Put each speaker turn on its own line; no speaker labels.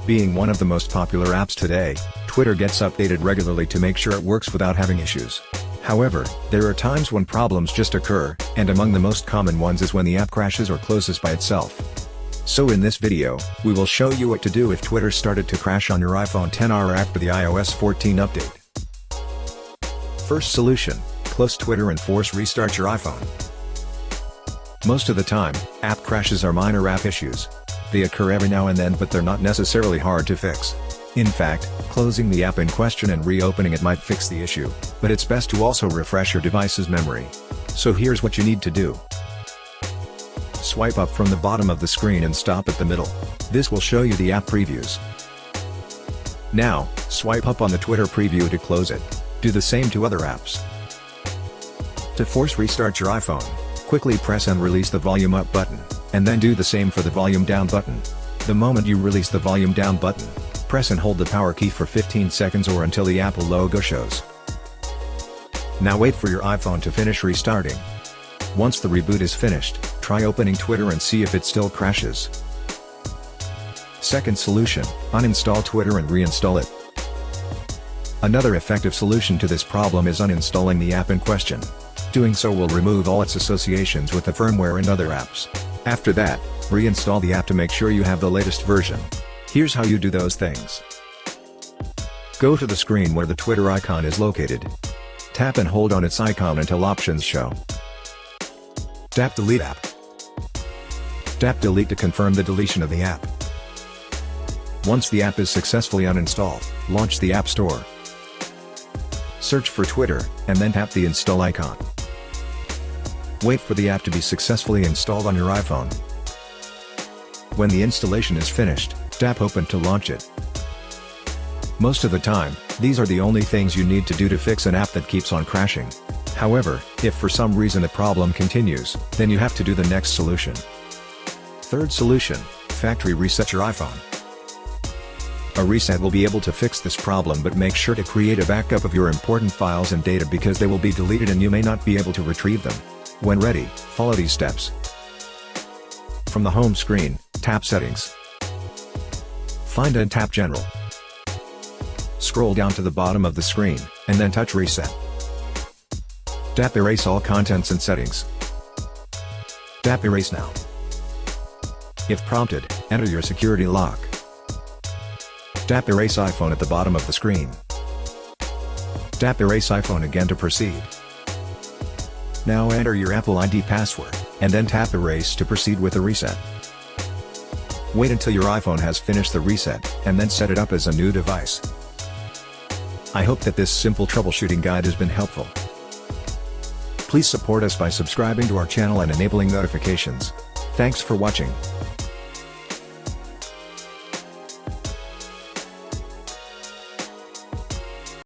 Being one of the most popular apps today, Twitter gets updated regularly to make sure it works without having issues. However, there are times when problems just occur, and among the most common ones is when the app crashes or closes by itself. So in this video, we will show you what to do if Twitter started to crash on your iPhone X or after the iOS 14 update. First solution, close Twitter and force restart your iPhone. Most of the time, app crashes are minor app issues. They occur every now and then, but they're not necessarily hard to fix. In fact, closing the app in question and reopening it might fix the issue, but it's best to also refresh your device's memory. So here's what you need to do. Swipe up from the bottom of the screen and stop at the middle. This will show you the app previews. Now, swipe up on the Twitter preview to close it. Do the same to other apps. To force restart your iPhone, quickly press and release the volume up button, and then do the same for the volume down button. The moment you release the volume down button, press and hold the power key for 15 seconds or until the Apple logo shows. Now wait for your iPhone to finish restarting. Once the reboot is finished, try opening Twitter and see if it still crashes. Second solution, uninstall Twitter and reinstall it. Another effective solution to this problem is uninstalling the app in question. Doing so will remove all its associations with the firmware and other apps. After that, reinstall the app to make sure you have the latest version. Here's how you do those things. Go to the screen where the Twitter icon is located. Tap and hold on its icon until options show. Tap Delete App. Tap Delete to confirm the deletion of the app. Once the app is successfully uninstalled, launch the App Store. Search for Twitter, and then tap the install icon. Wait for the app to be successfully installed on your iPhone. When the installation is finished, tap Open to launch it. Most of the time, these are the only things you need to do to fix an app that keeps on crashing. However, if for some reason the problem continues, then you have to do the next solution. Third solution, factory reset your iPhone. A reset will be able to fix this problem, but make sure to create a backup of your important files and data because they will be deleted and you may not be able to retrieve them. When ready, follow these steps. From the home screen, tap Settings. Find and tap General. Scroll down to the bottom of the screen, and then touch Reset. Tap Erase all contents and settings. Tap Erase now. If prompted, enter your security lock. Tap Erase iPhone at the bottom of the screen. Tap Erase iPhone again to proceed. Now enter your Apple ID password, and then tap Erase to proceed with the reset. Wait until your iPhone has finished the reset, and then set it up as a new device. I hope that this simple troubleshooting guide has been helpful. Please support us by subscribing to our channel and enabling notifications. Thanks for watching.